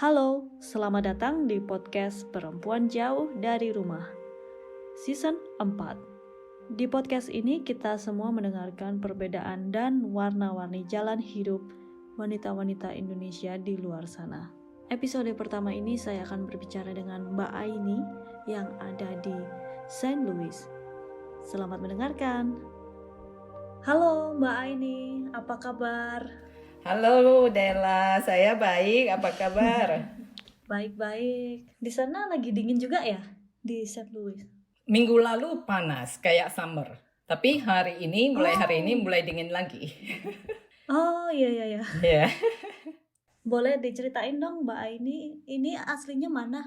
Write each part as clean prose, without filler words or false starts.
Halo, selamat datang di podcast Perempuan Jauh dari Rumah, Season 4. Di podcast ini kita semua mendengarkan perbedaan dan warna-warni jalan hidup wanita-wanita Indonesia di luar sana. Episode pertama ini saya akan berbicara dengan Mbak Aini yang ada di Saint Louis. Selamat mendengarkan. Halo Mbak Aini, apa kabar? Halo Della, saya baik. Apa kabar? Baik-baik. Di sana lagi dingin juga ya di Saint Louis? Minggu lalu panas kayak summer, tapi hari ini mulai dingin lagi. Oh iya. Ya, Boleh diceritain dong Mbak Aini, ini aslinya mana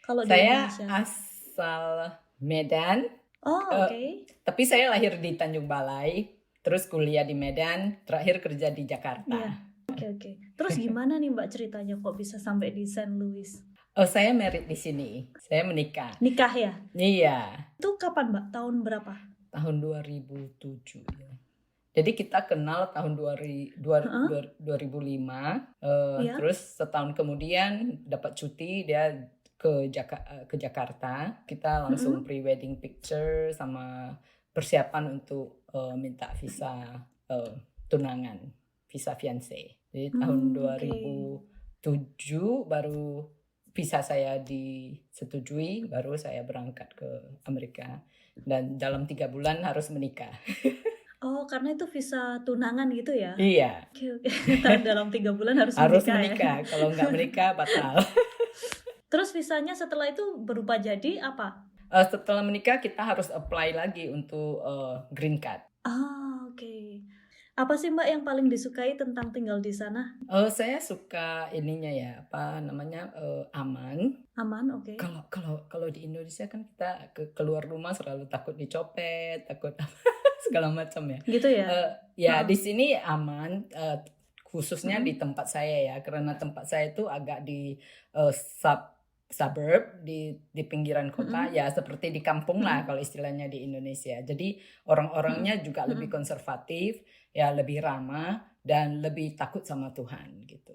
kalau di saya Indonesia? asal Medan, Oh oke. tapi saya lahir di Tanjung Balai, terus kuliah di Medan, terakhir kerja di Jakarta. Iya. Oke. Terus gimana nih Mbak ceritanya kok bisa sampai di Saint Louis? Oh, saya married di sini. Saya menikah. Nikah ya? Iya, Itu kapan Mbak? Tahun berapa? tahun 2007 ya. Jadi kita kenal tahun 2005, Iya. terus setahun kemudian dapat cuti dia ke Jakarta. Kita langsung pre-wedding picture sama persiapan untuk minta visa tunangan, visa fiancé. Jadi tahun 2007 baru visa saya disetujui, baru saya berangkat ke Amerika. Dan dalam 3 bulan harus menikah. Oh karena itu visa tunangan gitu ya? Iya, Oke. Dalam 3 bulan harus harus menikah ya? menikah. Kalau nggak menikah batal. Terus visanya setelah itu berubah jadi apa? Setelah menikah kita harus apply lagi untuk green card. Oke. Apa sih Mbak yang paling disukai tentang tinggal di sana? Saya suka ininya ya, apa namanya, aman. Aman, oke. Kalau di Indonesia kan kita keluar rumah selalu takut dicopet, takut segala macam ya. Gitu ya? Di sini aman, khususnya di tempat saya ya, karena tempat saya itu agak di suburb di pinggiran kota, ya seperti di kampung lah kalau istilahnya di Indonesia. Jadi orang-orangnya juga lebih konservatif, ya lebih ramah dan lebih takut sama Tuhan gitu.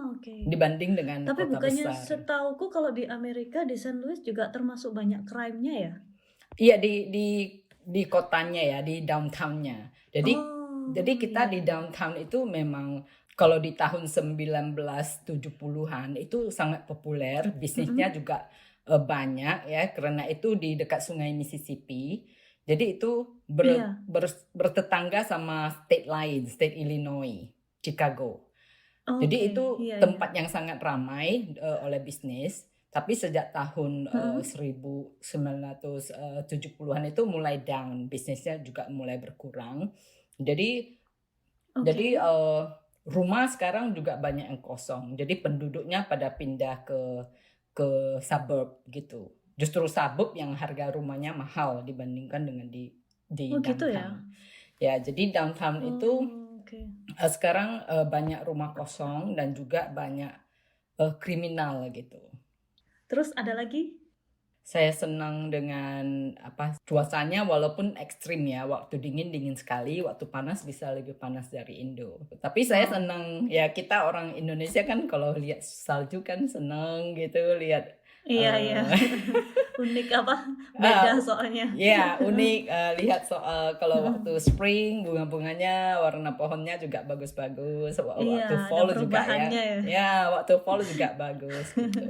Oke. Dibanding dengan Tapi kota bukannya besar. setauku kalau di Amerika di St. Louis juga termasuk banyak crime-nya ya? Iya di kotanya ya, di downtown-nya. Jadi kita di downtown itu memang kalau di tahun 1970-an itu sangat populer, bisnisnya juga banyak ya, karena itu di dekat Sungai Mississippi. Jadi itu bertetangga sama state lain, state Illinois, Chicago. Jadi itu tempat yang sangat ramai oleh bisnis. Tapi sejak tahun 1970-an itu mulai down, bisnisnya juga mulai berkurang. Jadi rumah sekarang juga banyak yang kosong. Jadi penduduknya pada pindah ke suburb gitu. Justru suburb yang harga rumahnya mahal dibandingkan dengan di downtown. Gitu ya? Ya, jadi downtown itu sekarang banyak rumah kosong dan juga banyak kriminal gitu. Terus ada lagi? Saya senang dengan cuacanya walaupun ekstrim ya. Waktu dingin sekali, waktu panas bisa lebih panas dari Indo. Tapi saya senang ya, kita orang Indonesia kan kalau lihat salju kan senang gitu lihat. Iya. Unik beda soalnya. Iya, unik lihat soal kalau waktu spring bunga-bunganya, warna pohonnya juga bagus-bagus. Waktu fall juga ya. Ya, waktu fall juga bagus gitu.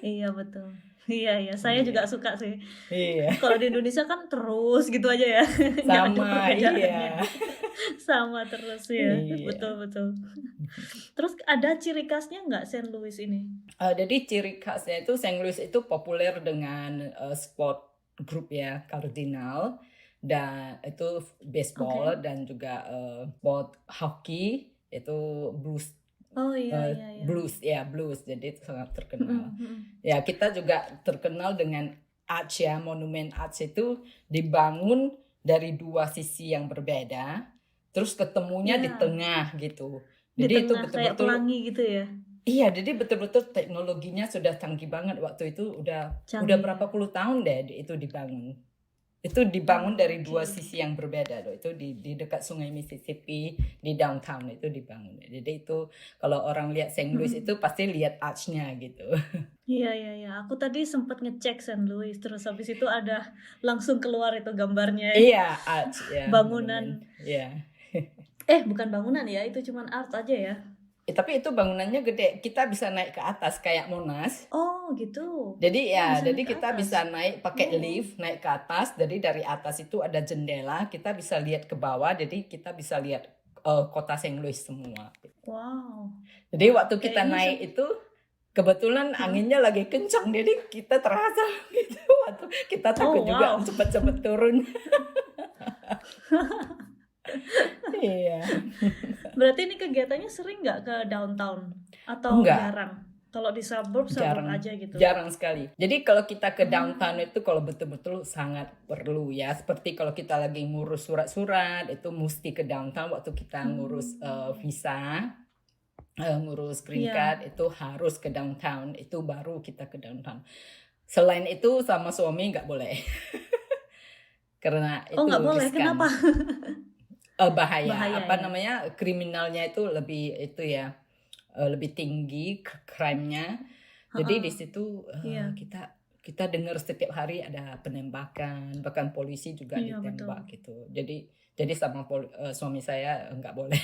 Iya betul. Iya, saya juga suka sih. Iya. Kalau di Indonesia kan terus gitu aja ya. Sama, iya. Sama terus ya. Iya. Betul. Terus ada ciri khasnya nggak Saint Louis ini? Jadi ciri khasnya itu Saint Louis itu populer dengan sport group ya, Cardinal, dan itu baseball dan juga sport hockey itu blues. Blues, jadi itu sangat terkenal. Ya, kita juga terkenal dengan arch ya, monumen arch itu dibangun dari 2 sisi yang berbeda, terus ketemunya di tengah gitu. Jadi di itu tengah, betul-betul kayak pelangi gitu ya. Iya, jadi betul-betul teknologinya sudah canggih banget waktu itu, udah berapa puluh tahun deh itu dibangun. Itu dibangun dari dua Oke. sisi yang berbeda loh. Itu di dekat Sungai Mississippi di downtown itu dibangun. Jadi itu kalau orang lihat St. Louis Mm-mm. itu pasti lihat arch-nya gitu. Iya, iya, iya. Aku tadi sempat ngecek St. Louis, terus habis itu ada langsung keluar itu gambarnya ya. Iya, arch ya, monumen. Bangunan. Iya. Bukan bangunan ya, itu cuman art aja ya. Tapi itu bangunannya gede. Kita bisa naik ke atas kayak Monas. Oh, gitu. Jadi Oh, ya, bisa jadi naik ke kita atas. bisa naik pakai Oh, lift, naik ke atas. Jadi dari atas itu ada jendela, kita bisa lihat ke bawah. Jadi kita bisa lihat kota St. Louis semua. wow. Jadi waktu kita Kayaknya naik itu kebetulan Heeh. anginnya lagi kencang, jadi kita terasa gitu. Waktu kita takut Oh, juga wow. cepet-cepet turun. Iya. Berarti ini kegiatannya sering nggak ke downtown? Atau Enggak, jarang? Kalau di suburb jarang, aja gitu. jarang sekali. Jadi kalau kita ke Oh, downtown itu kalau betul-betul sangat perlu ya. Seperti kalau kita lagi ngurus surat-surat itu mesti ke downtown waktu kita ngurus visa, ngurus green iya. card itu harus ke downtown. Itu baru kita ke downtown. Selain itu sama suami nggak boleh karena Oh, itu nggak boleh. riskan. Kenapa? Bahaya. Bahaya Apa ya. namanya, kriminalnya itu lebih itu ya, lebih tinggi crime-nya. Jadi di Heeh. situ Iya. kita dengar setiap hari ada penembakan, bahkan polisi juga Iya, betul. ditembak gitu. Jadi sama suami saya nggak boleh.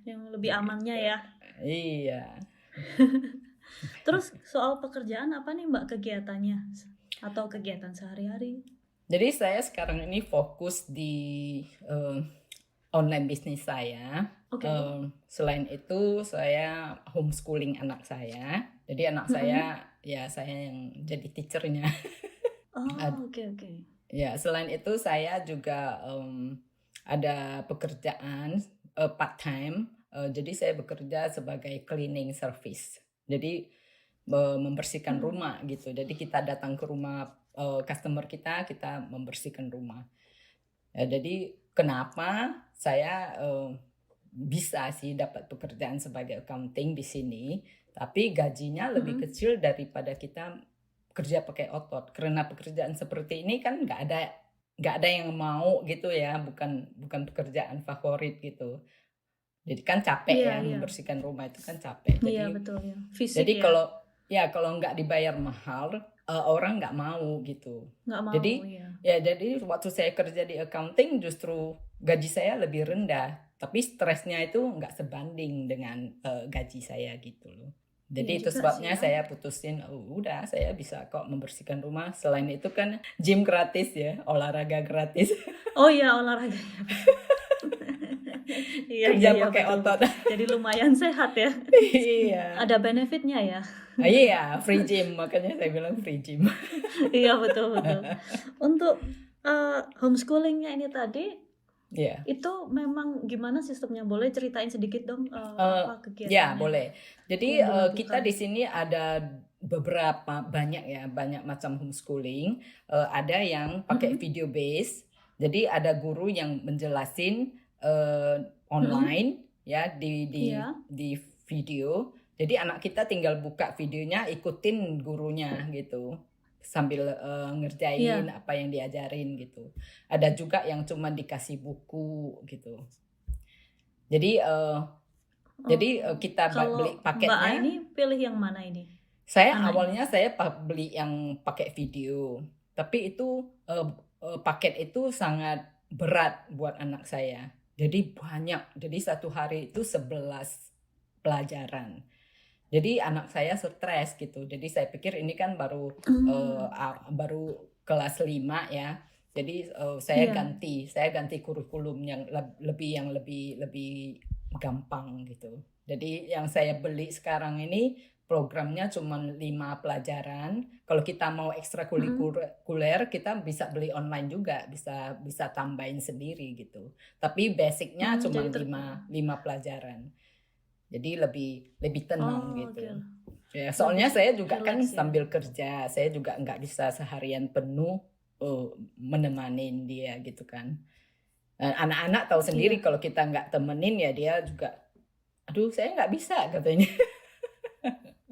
Yang lebih amannya ya. Iya. Terus soal pekerjaan apa nih Mbak kegiatannya? Atau kegiatan sehari-hari? Jadi saya sekarang ini fokus di online bisnis saya. Oke. Selain itu saya homeschooling anak saya. Jadi anak saya ya saya yang jadi teachernya. Oh, oke. Ya, selain itu saya juga ada pekerjaan part time. Jadi saya bekerja sebagai cleaning service. Jadi membersihkan rumah gitu. Jadi kita datang ke rumah customer kita membersihkan rumah. Ya, jadi kenapa saya bisa sih dapat pekerjaan sebagai accounting di sini, tapi gajinya lebih kecil daripada kita kerja pakai otot. Karena pekerjaan seperti ini kan nggak ada yang mau gitu ya, bukan pekerjaan favorit gitu. Jadi kan capek ya, Iya. membersihkan rumah itu kan capek. Iya, Jadi betul ya. Fisik jadi ya. kalau nggak dibayar mahal, orang nggak mau gitu. Nggak mau Jadi ya. jadi waktu saya kerja di accounting justru gaji saya lebih rendah, tapi stresnya itu nggak sebanding dengan gaji saya gitu loh. Jadi Iya itu juga sebabnya sih ya. saya putusin, udah saya bisa kok membersihkan rumah. Selain itu kan gym gratis ya, olahraga gratis. Oh iya, olahraga. Kerja Iya, pakai betul. otot. Jadi lumayan sehat ya. Iya. Ada benefitnya ya. Iya, free gym, makanya saya bilang free gym. Iya, betul. Untuk homeschoolingnya ini tadi, Iya. itu memang gimana sistemnya? Boleh ceritain sedikit dong apa kegiatannya? Ya, boleh. Jadi yang dilakukan? kita di sini ada banyak macam homeschooling. Ada yang pakai video base. Jadi ada guru yang menjelasin online ya di video. Jadi anak kita tinggal buka videonya, ikutin gurunya gitu. Sambil ngerjain apa yang diajarin gitu. Ada juga yang cuma dikasih buku gitu. Jadi kita beli paketnya. Mbak ini pilih yang mana ini? Awalnya saya beli yang pakai video, tapi itu paket itu sangat berat buat anak saya. Jadi banyak. Jadi satu hari itu 11 pelajaran. Jadi anak saya stres gitu. Jadi saya pikir ini kan baru kelas 5 ya. Jadi saya ganti kurikulum yang lebih gampang gitu. Jadi yang saya beli sekarang ini programnya cuma 5 pelajaran. Kalau kita mau ekstrakurikuler, kita bisa beli online juga, bisa tambahin sendiri gitu. Tapi basicnya cuma 5 pelajaran. Jadi lebih tenang gitu. Ya, soalnya saya juga kan sambil kerja, saya juga nggak bisa seharian penuh menemanin dia gitu kan. Anak-anak tahu sendiri kalau kita nggak temenin ya dia juga, aduh saya nggak bisa katanya.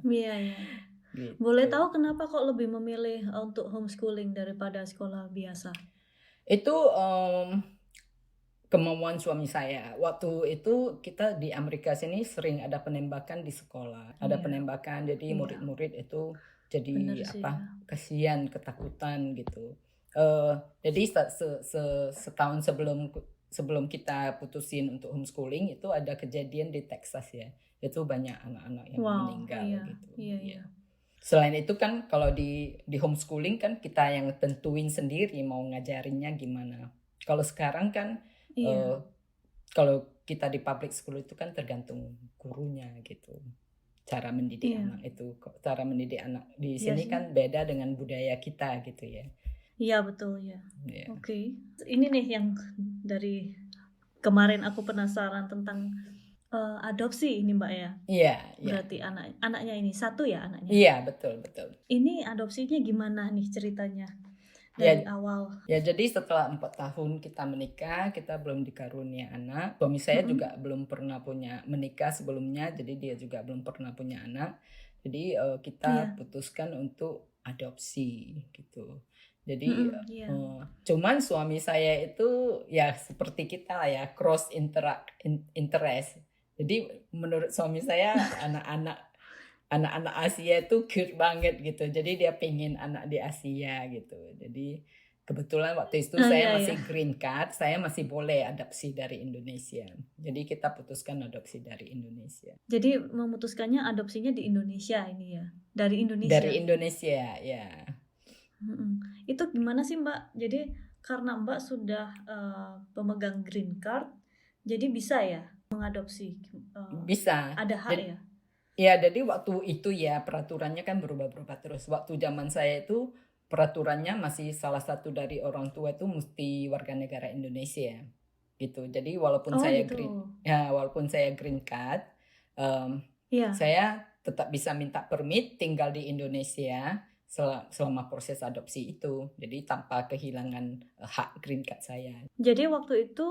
Iya. gitu. Boleh tahu kenapa kok lebih memilih untuk homeschooling daripada sekolah biasa? Itu kemauan suami saya. Waktu itu kita di Amerika sini sering ada penembakan di sekolah. Ada Iya, penembakan, jadi iya, murid-murid itu bener jadi sih ya. kasihan, ketakutan gitu. Jadi setahun sebelum kita putusin untuk homeschooling itu ada kejadian di Texas ya. Itu banyak anak-anak yang Wow, meninggal iya, gitu. iya, Ya. iya. Selain itu kan kalau di homeschooling kan kita yang tentuin sendiri mau ngajarinnya gimana. Kalau sekarang kan Iya, kalau kita di public school itu kan tergantung gurunya gitu. Cara mendidik iya, anak itu, cara mendidik anak di iya sini sih. kan beda dengan budaya kita gitu ya. Iya, betul ya. Ya. Oke. Ini nih yang dari kemarin aku penasaran tentang adopsi ini Mbak ya. Iya, iya. Berarti anaknya ini satu ya anaknya. Iya, betul, betul. Ini adopsinya gimana nih ceritanya Ya, dari awal? ya jadi setelah 4 tahun kita menikah, kita belum dikarunia anak. Suami saya Mm-mm. juga belum pernah menikah sebelumnya, jadi dia juga belum pernah punya anak. Jadi kita Iya. putuskan untuk adopsi gitu. Jadi Mm-mm, iya. cuman suami saya itu ya seperti kita lah ya, cross interest. Jadi menurut suami saya anak-anak Asia itu cute banget gitu. Jadi dia pengen anak di Asia gitu. Jadi kebetulan waktu itu saya Iya, masih iya. green card, saya masih boleh adopsi dari Indonesia. Jadi kita putuskan adopsi dari Indonesia. Jadi memutuskannya adopsinya di Indonesia ini ya. Dari Indonesia. Dari Indonesia, ya. Mm-mm. Itu gimana sih Mbak? Jadi karena Mbak sudah pemegang green card, jadi bisa ya mengadopsi? Bisa. Ada hak ya? Ya, jadi waktu itu ya peraturannya kan berubah-ubah terus. Waktu zaman saya itu peraturannya masih salah satu dari orang tua itu mesti warga negara Indonesia gitu. Jadi walaupun Oh saya gitu. walaupun saya green card, Iya. saya tetap bisa minta permit tinggal di Indonesia selama proses adopsi itu. Jadi tanpa kehilangan hak green card saya. Jadi waktu itu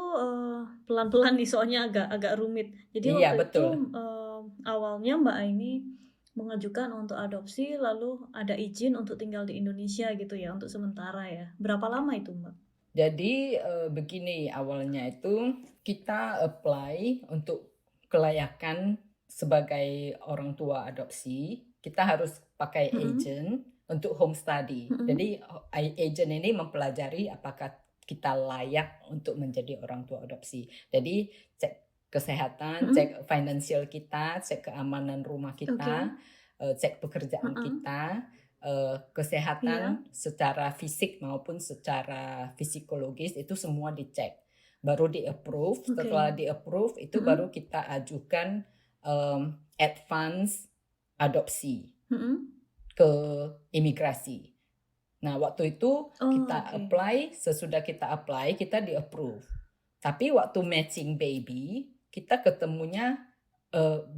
pelan-pelan nih soalnya agak rumit. Jadi Iya, waktu betul. itu awalnya Mbak Aini mengajukan untuk adopsi, lalu ada izin untuk tinggal di Indonesia gitu ya untuk sementara ya. Berapa lama itu Mbak? Jadi begini awalnya itu kita apply untuk kelayakan sebagai orang tua adopsi. Kita harus pakai agent untuk home study. Jadi agent ini mempelajari apakah kita layak untuk menjadi orang tua adopsi. Jadi cek kesehatan, cek financial kita, cek keamanan rumah kita, cek pekerjaan kita, kesehatan secara fisik maupun secara psikologis itu semua dicek. Baru di approve. Setelah di approve itu baru kita ajukan advance adopsi ke imigrasi. Nah, waktu itu kita apply, sesudah kita apply, kita di approve. Tapi waktu matching baby, kita ketemunya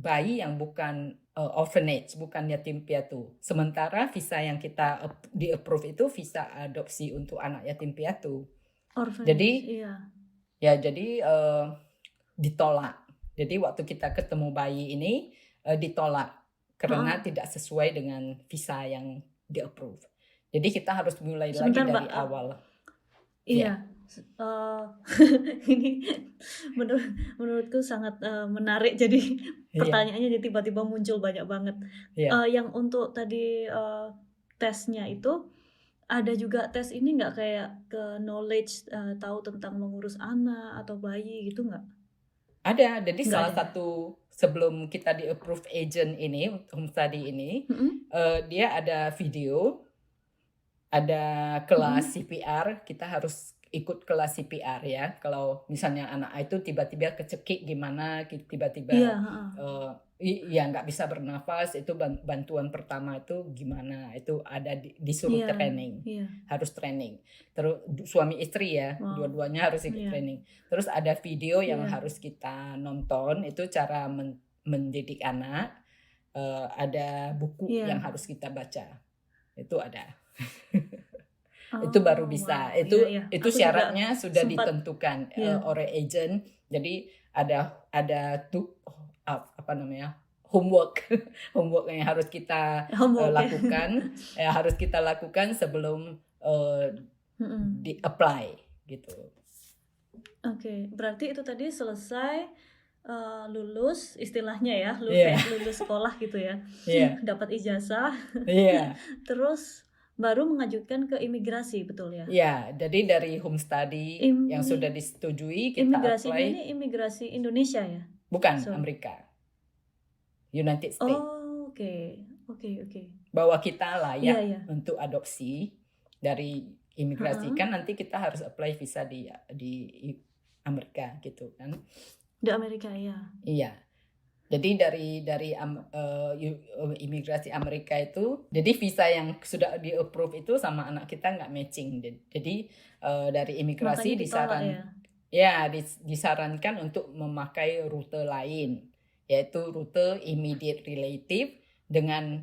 bayi yang bukan orphanage, bukan yatim piatu. Sementara visa yang kita di approve itu visa adopsi untuk anak yatim piatu. Orphanage, jadi, iya. Ya, jadi ditolak. Jadi waktu kita ketemu bayi ini ditolak karena tidak sesuai dengan visa yang di approve. Jadi kita harus mulai lagi dari awal. Iya. Ini menurutku sangat menarik. Jadi pertanyaannya jadi tiba-tiba muncul banyak banget. Yang untuk tadi tesnya itu ada juga tes ini nggak kayak ke knowledge tahu tentang mengurus anak atau bayi gitu nggak? Ada. Jadi salah satu sebelum kita di approve agent ini home study ini, dia ada video, ada kelas CPR. Kita harus ikut kelas CPR ya. Kalau misalnya anak itu tiba-tiba kecekik gimana, tiba-tiba ya nggak bisa bernafas, itu bantuan pertama itu gimana, itu ada disuruh training, harus training. Terus suami istri ya, dua-duanya harus ikut training. Terus ada video yang harus kita nonton, itu cara mendidik anak. Ada buku yang harus kita baca, itu ada. Itu baru bisa. Itu syaratnya sudah ditentukan oleh agent. Jadi ada homework homework yang harus kita Homework ya. lakukan harus kita lakukan sebelum di apply gitu. Oke, berarti itu tadi selesai lulus istilahnya ya, Iya. kayak lulus sekolah gitu ya, Iya. dapat ijazah, Iya. terus baru mengajukan ke imigrasi, betul ya? Ya, jadi dari home study yang sudah disetujui kita Imigrasinya apply. ini imigrasi Indonesia ya? Bukan, Sorry. Amerika, United States. Oh, oke. Bahwa kita layak Iya. untuk adopsi dari imigrasi. Kan nanti kita harus apply visa di Amerika gitu kan. Di Amerika ya. Iya. Jadi dari imigrasi Amerika itu, jadi visa yang sudah di approve itu sama anak kita nggak matching. Jadi dari imigrasi disarankan untuk memakai rute lain, yaitu rute immediate relative dengan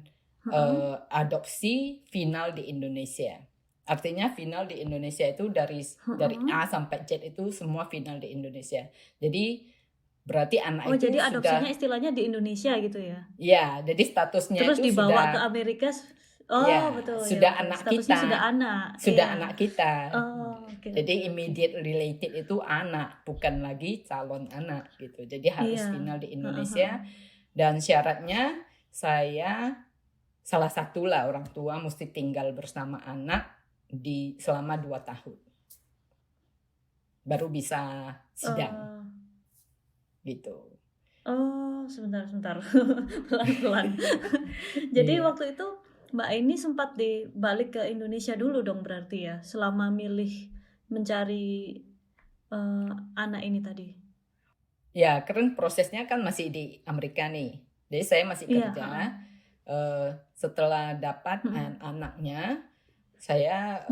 adopsi final di Indonesia. Artinya final di Indonesia itu dari A sampai Z itu semua final di Indonesia. Jadi berarti anak itu jadi adopsinya sudah, istilahnya di Indonesia gitu ya? Ya, jadi statusnya terus itu dibawa sudah ke Amerika. betul. Sudah ya, anak statusnya kita. Sudah anak. Sudah anak kita. Jadi immediate related itu anak, bukan lagi calon anak gitu. Jadi harus final di Indonesia. Dan syaratnya saya salah satu lah orang tua mesti tinggal bersama anak selama 2 tahun. Baru bisa sidang. Gitu. Sebentar. Pelan-pelan. Jadi waktu itu Mbak ini sempat balik ke Indonesia dulu dong berarti ya, selama milih mencari anak ini tadi. Ya, karena prosesnya kan masih di Amerika nih. Jadi saya masih kerja. Setelah dapat anaknya, saya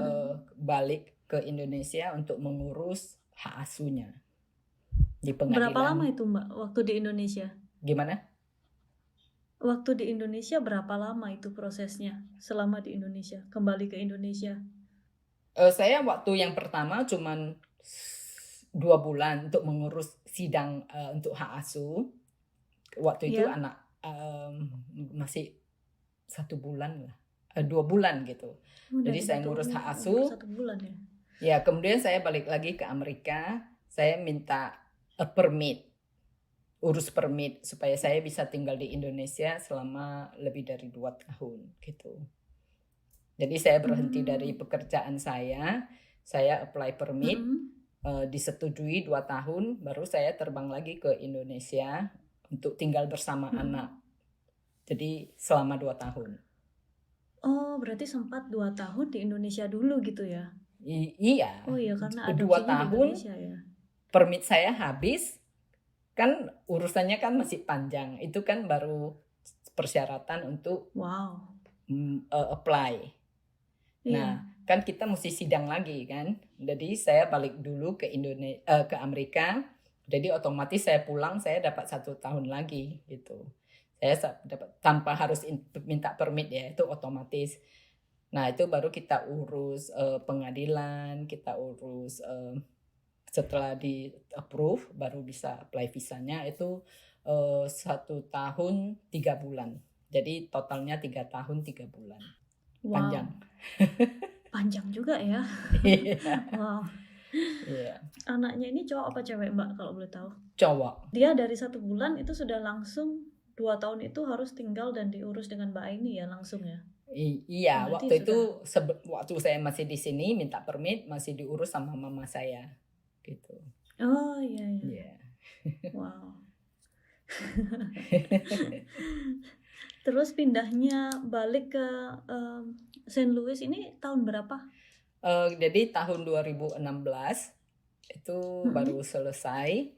balik ke Indonesia untuk mengurus hak asuhnya di pengadilan. Berapa lama itu Mbak waktu di Indonesia? Gimana? Waktu di Indonesia berapa lama itu prosesnya selama di Indonesia, kembali ke Indonesia? Saya waktu yang pertama cuman 2 bulan untuk mengurus sidang untuk hak asuh. Waktu itu anak masih 1 bulan lah, 2 bulan gitu. Jadi saya ngurus hak asuh. 1 bulan ya. Ya, kemudian saya balik lagi ke Amerika. Saya minta urus permit supaya saya bisa tinggal di Indonesia selama lebih dari 2 tahun gitu. Jadi saya berhenti dari pekerjaan saya apply permit, disetujui 2 tahun, baru saya terbang lagi ke Indonesia untuk tinggal bersama anak. Jadi selama 2 tahun. Oh, berarti sempat 2 tahun di Indonesia dulu gitu ya? Iya. Oh iya, karena 2 tahun di Indonesia ya. Permit saya habis, kan urusannya kan masih panjang. Itu kan baru persyaratan untuk apply. Nah, kan kita mesti sidang lagi kan. Jadi saya balik dulu ke ke Amerika. Jadi otomatis saya pulang, saya dapat 1 tahun lagi gitu. Saya dapat tanpa harus minta permit ya, itu otomatis. Nah, itu baru kita urus pengadilan, kita urus setelah di approve baru bisa apply visanya itu 1 tahun 3 bulan. Jadi totalnya 3 tahun 3 bulan. Panjang. Panjang juga ya. Wow. Yeah. Anaknya ini cowok apa cewek Mbak kalau boleh tahu? Cowok. Dia dari 1 bulan itu sudah langsung 2 tahun itu harus tinggal dan diurus dengan Mbak Aini ya langsung ya? Iya, waktu itu waktu saya masih di sini minta permit masih diurus sama mama saya. Gitu. Oh iya. Wow. Terus pindahnya balik ke St. Louis ini tahun berapa? Jadi tahun 2016 itu baru selesai,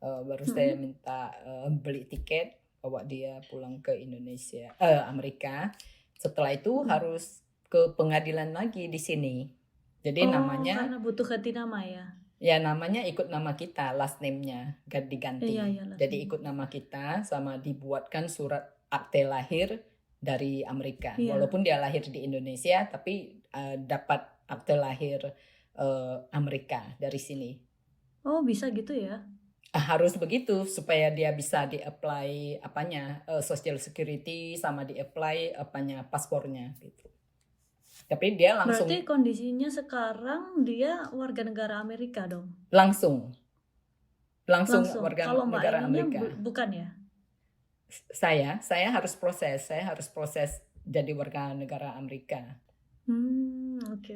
baru saya minta beli tiket bawa dia pulang ke Indonesia, Amerika. Setelah itu harus ke pengadilan lagi di sini. Jadi namanya karena butuh ganti nama ya. Ya namanya ikut nama kita, last name-nya diganti. Iya, jadi ikut nama kita sama dibuatkan surat akte lahir dari Amerika. Walaupun dia lahir di Indonesia tapi dapat akte lahir Amerika dari sini. Oh bisa gitu ya? harus begitu supaya dia bisa di-apply Social Security sama di-apply paspornya gitu. Tapi dia Berarti langsung kondisinya sekarang dia warga negara Amerika dong? langsung warga Kalau Mbak negara ininya Amerika. bukan ya? Saya harus proses jadi warga negara Amerika. Oke.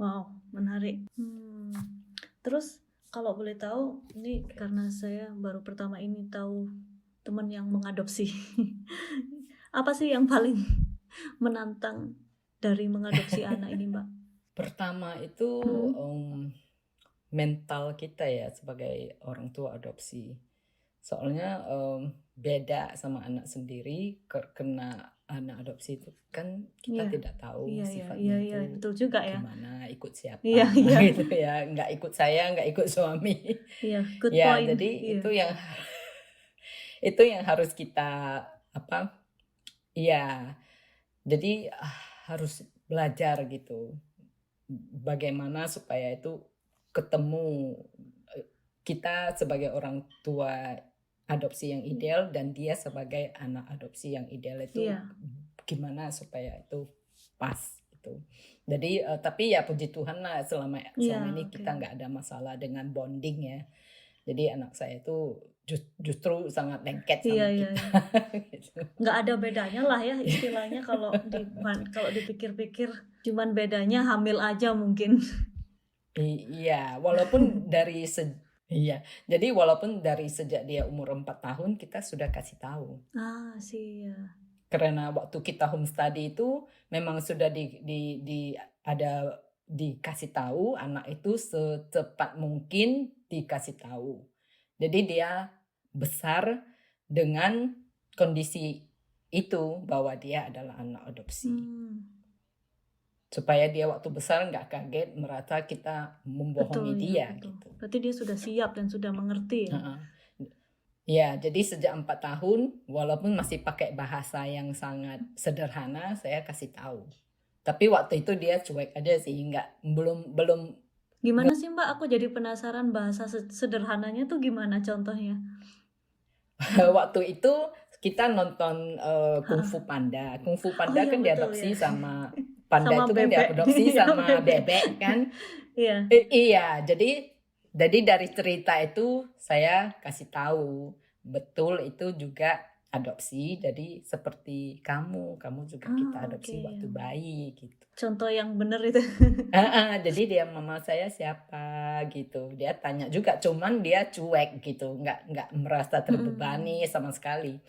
Wow, menarik. Terus kalau boleh tahu, ini karena saya baru pertama ini tahu teman yang mengadopsi. Apa sih yang paling menantang dari mengadopsi anak ini, Mbak? Pertama itu mental kita ya sebagai orang tua adopsi. Soalnya beda sama anak sendiri, karena anak adopsi itu kan kita tidak tahu sifatnya itu betul juga ya. gimana, ikut siapa gitu ya, nggak ikut saya, nggak ikut suami. Good ya, point. Jadi itu yang harus kita jadi harus belajar gitu, bagaimana supaya itu ketemu kita sebagai orang tua adopsi yang ideal dan dia sebagai anak adopsi yang ideal itu gimana supaya itu pas itu. Jadi tapi ya puji Tuhan lah selama ini kita nggak ada masalah dengan bonding ya. Jadi anak saya itu justru sangat lengket sama kita. Gitu. Nggak ada bedanya lah ya istilahnya kalau dipikir-pikir, cuman bedanya hamil aja mungkin. Iya, walaupun jadi walaupun dari sejak dia umur 4 tahun kita sudah kasih tahu. Karena waktu kita home study itu memang sudah dikasih tahu anak itu secepat mungkin dikasih tahu. Jadi dia besar dengan kondisi itu bahwa dia adalah anak adopsi. Supaya dia waktu besar nggak kaget merasa kita membohongi dia. Betul. Gitu. Berarti dia sudah siap dan sudah mengerti ya? Ya, jadi sejak 4 tahun walaupun masih pakai bahasa yang sangat sederhana saya kasih tahu. Tapi waktu itu dia cuek aja sih, belum. Gimana sih Mbak? Aku jadi penasaran bahasa sederhananya tuh gimana contohnya? Waktu itu kita nonton Kung Fu Panda. Kung Fu Panda kan diadopsi sama Panda sama itu kan diadopsi sama bebek kan. Iya, jadi dari cerita itu saya kasih tahu betul itu juga adopsi. Jadi seperti kamu juga kita adopsi waktu bayi gitu. Contoh yang benar itu. Jadi dia mama saya siapa gitu. Dia tanya juga, cuman dia cuek gitu, nggak merasa terbebani sama sekali.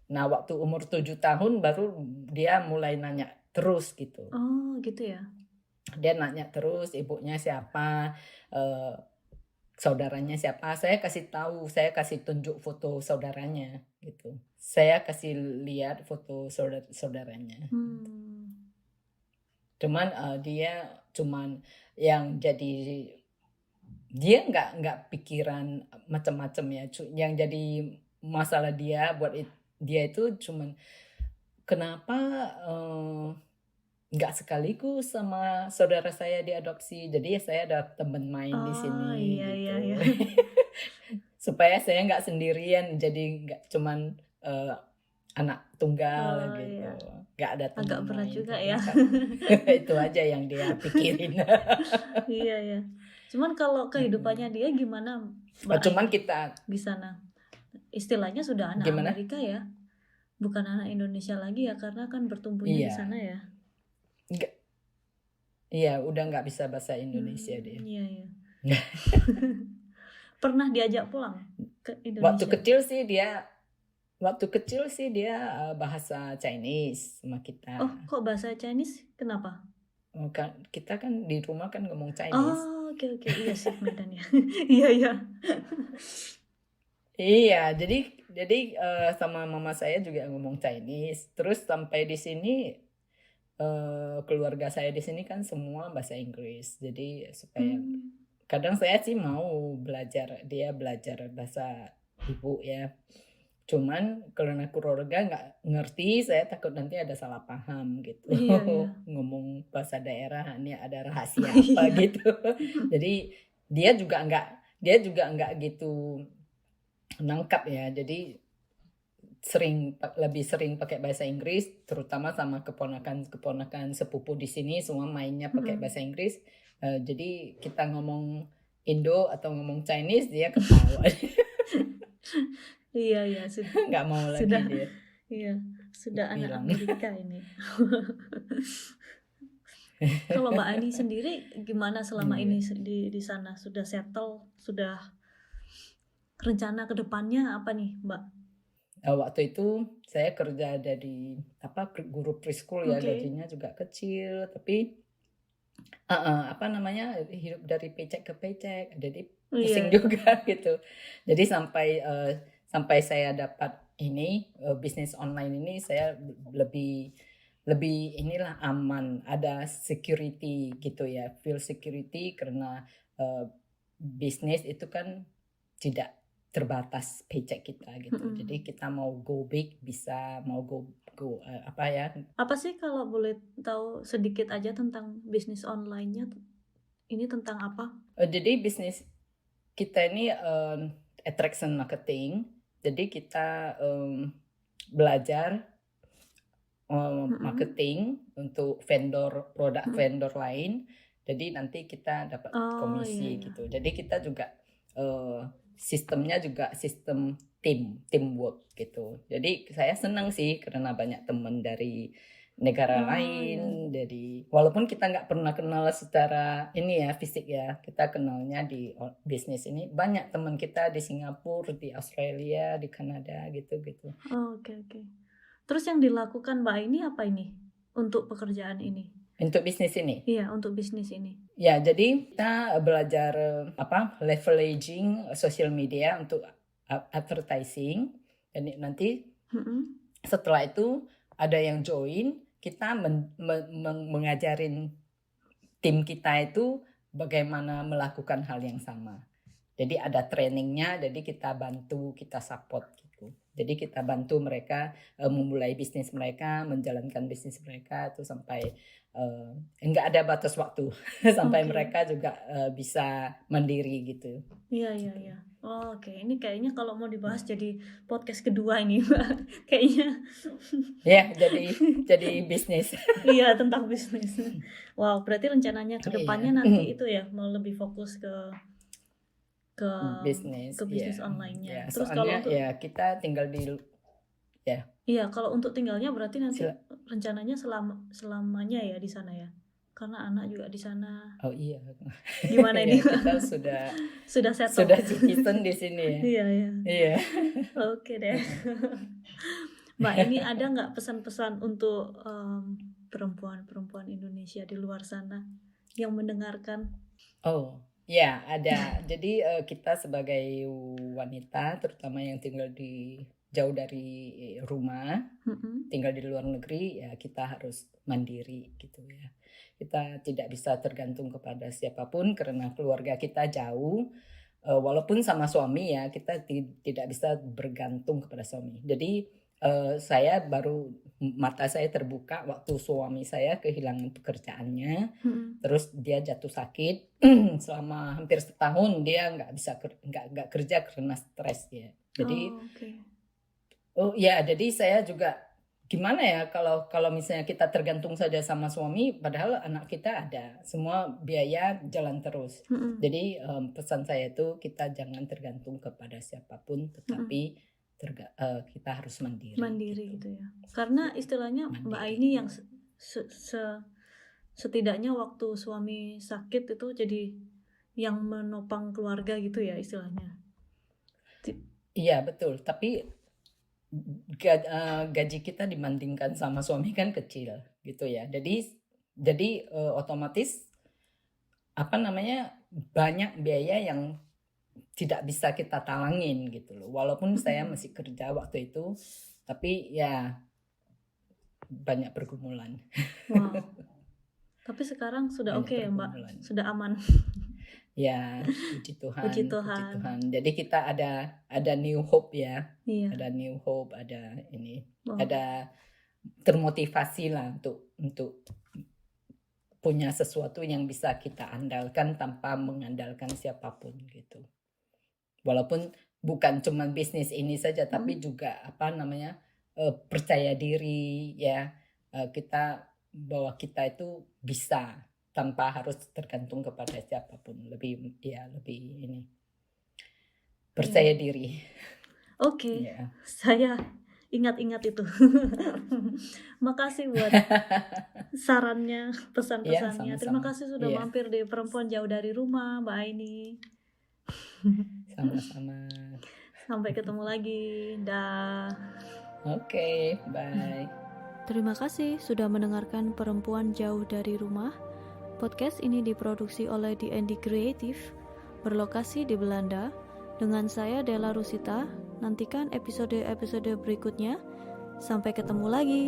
Nah waktu umur 7 tahun baru dia mulai nanya terus gitu. Oh gitu ya. Dia nanya terus ibunya siapa, saudaranya siapa. Saya kasih tahu, saya kasih tunjuk foto saudaranya gitu. Saya kasih lihat foto saudaranya. Cuman dia yang jadi dia nggak pikiran macam-macam ya. Yang jadi masalah dia buat dia itu cuman kenapa nggak sekaligus sama saudara saya diadopsi. Jadi saya ada teman main di sini gitu. Supaya saya nggak sendirian, jadi nggak cuman anak tunggal gitu. Nggak ada teman. Agak berat juga ya. Itu aja yang dia pikirin. Iya. Cuman kalau kehidupannya dia gimana? Cuman kita di sana istilahnya sudah anak Amerika ya, bukan anak Indonesia lagi ya, karena kan bertumbuhnya di sana ya. Iya, udah nggak bisa bahasa Indonesia dia. Iya. Pernah diajak pulang ke Indonesia? Waktu kecil sih dia bahasa Chinese sama kita. Oh, kok bahasa Chinese? Kenapa? Kita kan di rumah kan ngomong Chinese. Oh, oke. Iya sih Medan ya. Iya. Iya, jadi sama mama saya juga ngomong Chinese. Terus sampai di sini keluarga saya di sini kan semua bahasa Inggris. Jadi supaya kadang saya sih mau belajar bahasa ibu ya. Cuman karena keluarga nggak ngerti, saya takut nanti ada salah paham gitu. Iya. Ngomong bahasa daerah ini ada rahasia apa gitu. Jadi dia juga dia juga nggak gitu nangkap ya. Jadi lebih sering pakai bahasa Inggris, terutama sama keponakan sepupu di sini semua mainnya pakai bahasa Inggris. Jadi kita ngomong Indo atau ngomong Chinese dia ketawa. Iya, Nggak mau lagi sudah, dia iya, sudah anak bilang. Amerika ini. Kalau Mbak Ani sendiri gimana selama Iya. ini di sana? Sudah settle? Sudah rencana ke depannya apa nih, Mbak? Waktu itu saya kerja dari guru preschool ya, Oke. gajinya juga kecil, tapi hidup dari paycheck ke paycheck, jadi pusing Iya. juga gitu. Jadi sampai saya dapat ini bisnis online ini, saya lebih inilah aman, ada security gitu ya, feel security karena bisnis itu kan tidak terbatas paycheck kita gitu. Jadi kita mau go big bisa, mau go Apa sih kalau boleh tahu sedikit aja tentang bisnis online-nya? Ini tentang apa? Jadi bisnis kita ini attraction marketing. Jadi kita belajar marketing untuk produk vendor lain. Jadi nanti kita dapat komisi iya. gitu. Jadi kita juga sistemnya juga sistem teamwork gitu. Jadi saya senang sih karena banyak teman dari negara lain, dari walaupun kita nggak pernah kenal secara ini ya fisik ya, kita kenalnya di bisnis ini. Banyak teman kita di Singapura, di Australia, di Kanada gitu. Oke. Terus yang dilakukan Mbak ini apa ini untuk pekerjaan ini? Untuk bisnis ini? Iya, untuk bisnis ini. Ya, jadi kita belajar leveraging social media untuk advertising. Dan nanti setelah itu ada yang join, kita mengajarin tim kita itu bagaimana melakukan hal yang sama. Jadi ada trainingnya, jadi kita bantu, kita support gitu. Jadi kita bantu mereka memulai bisnis mereka, menjalankan bisnis mereka itu sampai enggak ada batas waktu sampai mereka juga bisa mandiri gitu. Iya. Oke, ini kayaknya kalau mau dibahas jadi podcast kedua ini, Mbak. Kayaknya. Ya, jadi bisnis. Iya, tentang bisnis. Wow, berarti rencananya ke depannya nanti itu ya mau lebih fokus ke bisnis online-nya. Ya, Terus soalnya kalau untuk kita tinggal di Iya, kalau untuk tinggalnya berarti nanti rencananya selamanya ya di sana ya. Karena anak juga di sana. Oh iya. Gimana ini? Kita sudah settle. Sudah citizen di sini ya. Iya. Oke deh. Mbak, ini ada nggak pesan-pesan untuk perempuan-perempuan Indonesia di luar sana yang mendengarkan? Oh, ya ada. Jadi kita sebagai wanita, terutama yang tinggal jauh dari rumah, tinggal di luar negeri, ya kita harus mandiri gitu ya. Kita tidak bisa tergantung kepada siapapun karena keluarga kita jauh. Walaupun sama suami ya, kita tidak bisa bergantung kepada suami. Jadi mata saya terbuka waktu suami saya kehilangan pekerjaannya, terus dia jatuh sakit selama hampir setahun dia nggak kerja karena stres ya. Jadi jadi saya juga gimana ya kalau misalnya kita tergantung saja sama suami, padahal anak kita ada, semua biaya jalan terus. Jadi pesan saya itu kita jangan tergantung kepada siapapun, tetapi kita harus mandiri gitu ya. Karena istilahnya Mbak Aini yang setidaknya waktu suami sakit itu jadi yang menopang keluarga gitu ya istilahnya. Iya betul, tapi gaji kita dibandingkan sama suami kan kecil gitu ya. Jadi otomatis banyak biaya yang tidak bisa kita talangin gitu loh. Walaupun saya masih kerja waktu itu, tapi ya banyak pergumulan. Wow. Tapi sekarang sudah oke ya Mbak, sudah aman. Ya, puji Tuhan. Jadi kita ada new hope ya. Iya. Ada new hope, ada ini. Wow. Ada termotivasi lah untuk punya sesuatu yang bisa kita andalkan tanpa mengandalkan siapapun gitu. walaupun bukan cuma bisnis ini saja, tapi juga percaya diri ya, kita bahwa kita itu bisa tanpa harus tergantung kepada siapapun, lebih ini percaya diri. Oke. Ya. Saya ingat-ingat itu. Makasih buat sarannya, pesan-pesannya. sama-sama. Terima kasih sudah Iya. mampir di Perempuan Jauh dari Rumah, Mbak Aini. Sama-sama. Sampai ketemu lagi. Dah. Oke, bye. Terima kasih sudah mendengarkan Perempuan Jauh dari Rumah. Podcast ini diproduksi oleh D&D Creative, berlokasi di Belanda. Dengan saya Della Rusita. Nantikan episode-episode berikutnya. Sampai ketemu lagi.